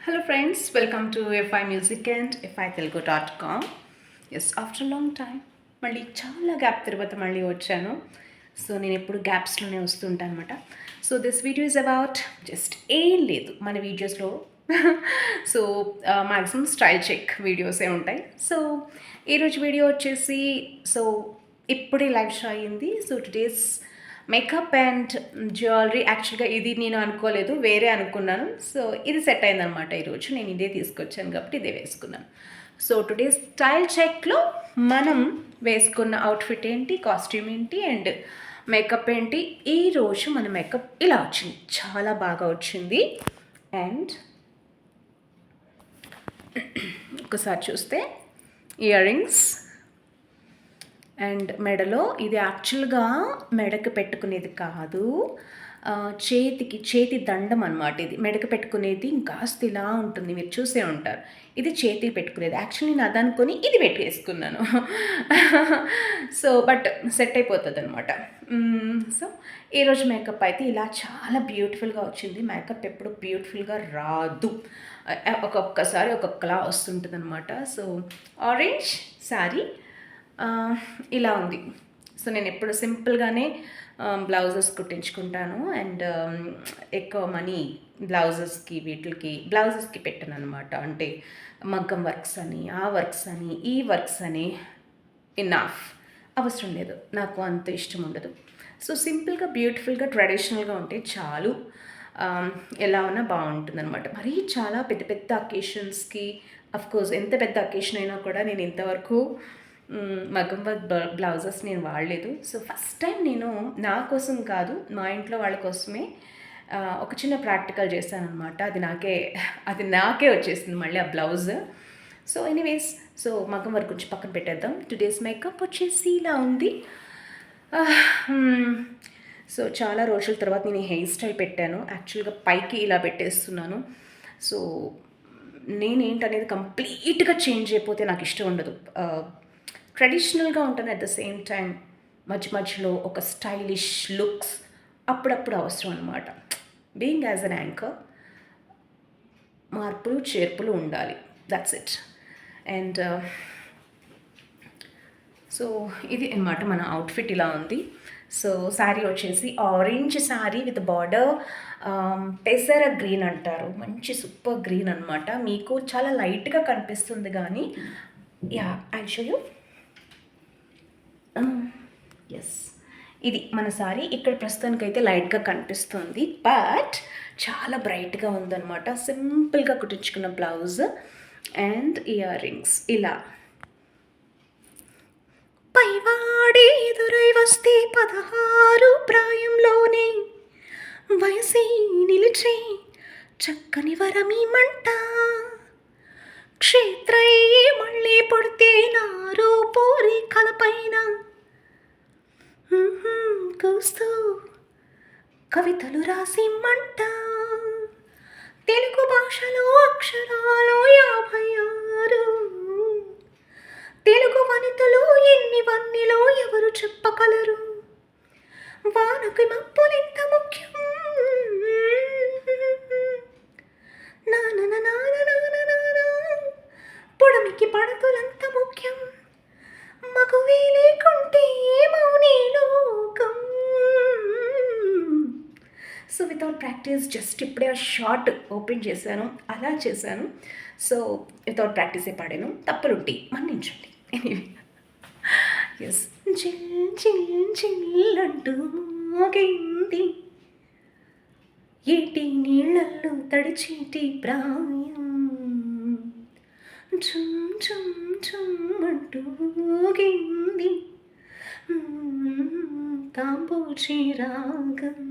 Hello friends, welcome to FI Music and FITelugu.com. Yes after long time మళ్ళీ చాలా gap తర్వాత మళ్ళీ వచ్చాను. సో నేను ఎప్పుడు గ్యాప్స్లోనే వస్తుంటాను అనమాట. So this video is about just ఏం లేదు మన వీడియోస్లో. సో మ్యాక్సిమం స్టైల్ చెక్ వీడియోసే ఉంటాయి. సో ఈరోజు వీడియో వచ్చేసి సో ఇప్పుడే లైవ్ షో అయ్యింది. So today's makeup and jewellery. యాక్చువల్గా ఇది నేను అనుకోలేదు, వేరే అనుకున్నాను. సో ఇది సెట్ అయిందనమాట. ఈరోజు నేను ఇదే తీసుకొచ్చాను కాబట్టి ఇదే వేసుకున్నాను. సో టుడే స్టైల్ చెక్లో మనం వేసుకున్న అవుట్ఫిట్ ఏంటి, కాస్ట్యూమ్ ఏంటి అండ్ మేకప్ ఏంటి. ఈరోజు మన మేకప్ ఇలా వచ్చింది, చాలా బాగా వచ్చింది. అండ్ ఒకసారి చూస్తే ఇయర్ రింగ్స్ అండ్ మెడలో, ఇది యాక్చువల్గా మెడకు పెట్టుకునేది కాదు, చేతి దండం అనమాట. ఇది మెడకు పెట్టుకునేది ఇంకాస్త ఇలా ఉంటుంది, మీరు చూసే ఉంటారు. ఇది చేతికి పెట్టుకునేది. యాక్చువల్లీ నేను అది అనుకొని ఇది పెట్టేసుకున్నాను. సో బట్ సెట్ అయిపోతుంది అనమాట. సో ఈరోజు మేకప్ అయితే ఇలా చాలా బ్యూటిఫుల్గా వచ్చింది. మేకప్ ఎప్పుడు బ్యూటిఫుల్గా రాదు, ఒక్కొక్కసారి ఒక్కొక్కలా వస్తుంటుంది అనమాట. సో ఆరెంజ్ శారీ ఇలా ఉంది. సో నేను ఎప్పుడు సింపుల్గానే బ్లౌజెస్ కుట్టించుకుంటాను. అండ్ ఎక్కువ మనీ బ్లౌజెస్కి పెట్టాను అనమాట. అంటే మగ్గం వర్క్స్ అని, ఆ వర్క్స్ అని, ఈ వర్క్స్ అని ఇన్నఫ్, అవసరం లేదు, నాకు అంత ఇష్టం ఉండదు. సో సింపుల్గా బ్యూటిఫుల్గా ట్రెడిషనల్గా ఉంటే చాలు, ఎలా ఉన్నా బాగుంటుంది అనమాట. మరీ చాలా పెద్ద పెద్ద అకేషన్స్కి, అఫ్కోర్స్ ఎంత పెద్ద అకేషన్ అయినా కూడా నేను ఇంతవరకు మగ్గం వర్క్ బ్లౌజెస్ నేను వాడలేదు. సో ఫస్ట్ టైం నేను నా కోసం కాదు, మా ఇంట్లో వాళ్ళ కోసమే ఒక చిన్న ప్రాక్టికల్ చేశాను అనమాట. అది నాకే వచ్చేసింది మళ్ళీ ఆ బ్లౌజ్. సో ఎనీవేస్, సో మగ్గం వర్క్ కొంచెం పక్కన పెట్టేద్దాం. టుడేస్ మేకప్ వచ్చేసి ఇలా ఉంది. సో చాలా రోజుల తర్వాత నేను హెయిర్ స్టైల్ పెట్టాను. యాక్చువల్గా పైకి ఇలా పెట్టేస్తున్నాను. సో నేనేంటనేది కంప్లీట్గా చేంజ్ అయిపోతే నాకు ఇష్టం ఉండదు. ట్రెడిషనల్గా ఉంటాను, అట్ ద సేమ్ టైం మధ్యలో ఒక స్టైలిష్ లుక్స్ అప్పుడప్పుడు అవసరం అనమాట. బీయింగ్ యాజ్ అన్ యాంకర్ మార్పులు చేర్పులు ఉండాలి, దట్స్ ఇట్. అండ్ సో ఇది అన్నమాట మన అవుట్ఫిట్ ఇలా ఉంది. సో శారీ వచ్చేసి ఆరెంజ్ శారీ విత్ బార్డర్, పెసర గ్రీన్ అంటారు, మంచి సూపర్ గ్రీన్ అనమాట. మీకు చాలా లైట్గా కనిపిస్తుంది కానీ yeah I show you. Yes, ఇది మన సారీ. ఇక్కడ ప్రస్తుతానికైతే లైట్గా కనిపిస్తుంది, బట్ చాలా బ్రైట్గా ఉందన్నమాట. సింపుల్గా కుట్టించుకున్న బ్లౌజ్ అండ్ ఇయర్ రింగ్స్ ఇలా. పైవాడి ఎదురై వస్తే 16 ప్రాయంలోనే వయసే నిలిచే చక్కని వరమీమంట, క్షేత్రయ్యే మళ్ళీ పుడితే నారో పోరి కలపైన కూస్తూ కవితలు రాసిమ్మంట. తెలుగు భాషలో అక్షరాలు 56, తెలుగు వనితలు ఎన్ని వన్నెలో ఎవరు చెప్పగలరు. వానకి మప్పులెంత ముఖ్యం, పొడమికి పడతులంత ముఖ్యం, మగువే లేకుంటే మౌనే లోకం. సో వితౌట్ ప్రాక్టీస్ జస్ట్ ఇప్పుడే ఆ షార్ట్ ఓపెన్ చేశాను, అలా చేశాను. సో వితౌట్ ప్రాక్టీసే పాడాను, తప్పులుంటే మన్నించండి. Anyway, yes. Chill chill chill అంటూ మోగింది ఏటి నీళ్ళల్లో తడిచేటి ప్రాయం, చుమ్ చుమ్ చుమ్ అంటూ మోగింది తాంబూచి రాగం.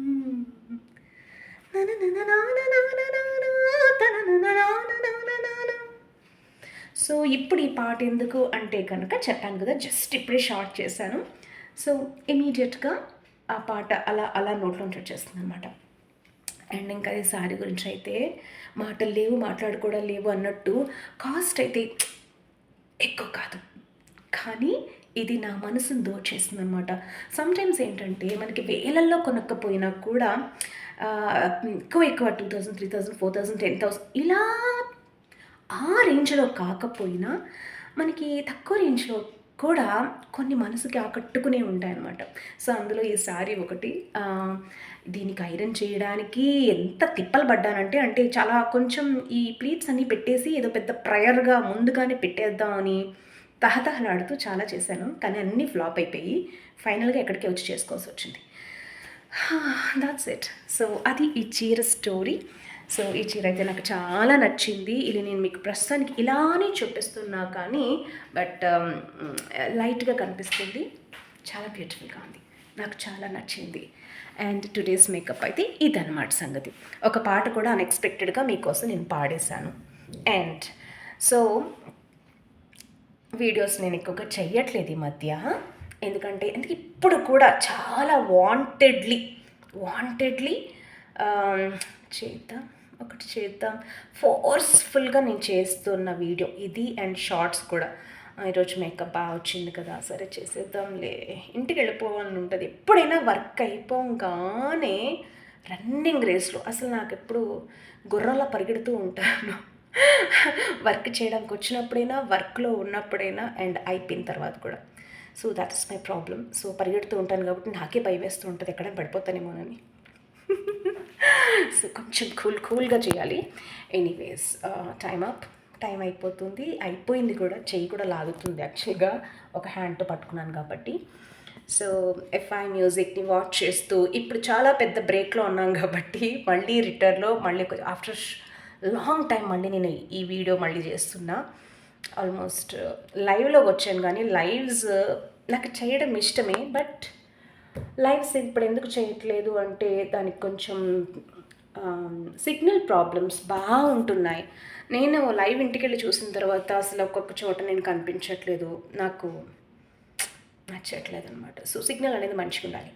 సో ఇప్పుడు ఈ పాట ఎందుకు అంటే కనుక చెప్పాను కదా, జస్ట్ ఇప్పుడే షార్ట్ చేశాను. సో ఇమీడియట్గా ఆ పాట అలా అలా నోట్లోంచి వచ్చేస్తుంది అనమాట. అండ్ ఇంకా ఈ శారీ గురించి అయితే మాటలు లేవు, మాట్లాడుకోవడం లేవు అన్నట్టు. కాస్ట్ అయితే ఎక్కువ కాదు, కానీ ఇది నా మనసును దోచేస్తుంది అనమాట. సమ్టైమ్స్ ఏంటంటే మనకి వేలల్లో కొనక్కపోయినా కూడా ఎక్కువ 2000, 3000, 4000, 10,000 ఇలా ఆ రేంజ్‌లో కాకపోయినా మనకి తక్కువ రేంజ్‌లో కూడా కొన్ని మనసుకి ఆకట్టుకునేవి ఉంటాయన్నమాట. సో, అందులో ఈ శారీ ఒకటి. దీనికి ఐరన్ చేయడానికి ఎంత తిప్పలు పడ్డానంటే, అంటే చాలా కొంచెం ఈ ప్లీట్స్ అన్నీ పెట్టేసి ఏదో పెద్ద ప్రయర్‌గా ముందుగానే పెట్టేద్దామని తహతహలాడుతూ చాలా చేశాను. కానీ అన్నీ ఫ్లాప్ అయిపోయి ఫైనల్‌గా ఇక్కడికే వచ్చి చేసుకోవాల్సొచ్చింది. That's it. సో, అది ఈ చీర స్టోరీ. సో, ఈ చీర అయితే నాకు చాలా నచ్చింది. ఇది నేను మీకు ప్రస్తుతానికి ఇలానే చూపిస్తున్నా కానీ బట్ లైట్‌గా కనిపిస్తుంది. చాలా బ్యూటిఫుల్‌గా ఉంది. నాకు చాలా నచ్చింది. అండ్ టుడేస్ మేకప్ అయితే ఇదనమాట సంగతి. ఒక పాట కూడా అన్‌ఎక్స్‌పెక్టెడ్‌గా మీకోసం నేను పాడేశాను. అండ్ సో, వీడియోస్ నేను ఎక్కువగా చెయ్యట్లేదు ఈ మధ్య. ఎందుకంటే ఇప్పుడు కూడా చాలా వాంటెడ్లీ చేద్దాం, ఒకటి చేద్దాం ఫోర్స్ఫుల్గా నేను చేస్తున్న వీడియో ఇది. అండ్ షార్ట్స్ కూడా ఈరోజు మేకప్ బాగా వచ్చింది కదా, సరే చేసేద్దాంలే, ఇంటికి వెళ్ళిపోవాలని ఉంటుంది. ఎప్పుడైనా వర్క్ అయిపోగానే రన్నింగ్ రేస్లో అసలు నాకు ఎప్పుడు గుర్రంలా పరిగెడుతూ ఉంటాను. వర్క్ చేయడానికి వచ్చినప్పుడైనా, వర్క్లో ఉన్నప్పుడైనా, అండ్ అయిపోయిన తర్వాత కూడా. So that is my problem. So పరిగెడుతూ ఉంటాను కాబట్టి నాకే భయం వేస్తూ ఉంటుంది ఎక్కడైనా పడిపోతానేమోనని. సో కొంచెం కూల్గా చేయాలి. ఎనీవేస్ టైం అయిపోయింది కూడా, చెయ్యి కూడా లాగుతుంది యాక్చువల్గా ఒక హ్యాండ్తో పట్టుకున్నాను కాబట్టి. సో ఎఫ్ఐ మ్యూజిక్ని వాచ్ చేస్తూ ఇప్పుడు చాలా పెద్ద బ్రేక్లో ఉన్నాం కాబట్టి మళ్ళీ రిటర్న్లో మళ్ళీ ఆఫ్టర్ లాంగ్ టైం మళ్ళీ నేను ఈ వీడియో మళ్ళీ చేస్తున్నా. ఆల్మోస్ట్ లైవ్లోకి వచ్చాను కానీ లైవ్స్ నాకు చేయడం ఇష్టమే, బట్ లైవ్స్ ఇప్పుడు ఎందుకు చేయట్లేదు అంటే దానికి కొంచెం సిగ్నల్ ప్రాబ్లమ్స్ బాగుంటున్నాయి. నేను లైవ్ ఇంటికి వెళ్ళి చూసిన తర్వాత అసలు ఒక్కొక్క చోట నేను కనిపించట్లేదు, నాకు నచ్చట్లేదు అనమాట. సో సిగ్నల్ అనేది మంచిగా ఉండాలి.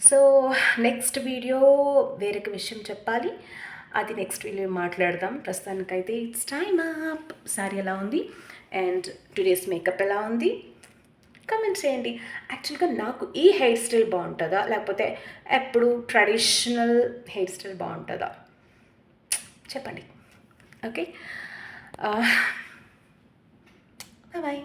సో నెక్స్ట్ వీడియో వేరొక విషయం చెప్పాలి, అది నెక్స్ట్ వీడియో మాట్లాడదాం. ప్రస్తుతానికైతే ఇట్స్ టైమ్ అప్. సారీ ఎలా ఉంది అండ్ టుడేస్ మేకప్ ఎలా ఉంది కమెంట్ చేయండి. యాక్చువల్గా నాకు ఈ హెయిర్ స్టైల్ బాగుంటుందా లేకపోతే ఎప్పుడు ట్రెడిషనల్ హెయిర్ స్టైల్ బాగుంటుందా చెప్పండి. Okay, bye.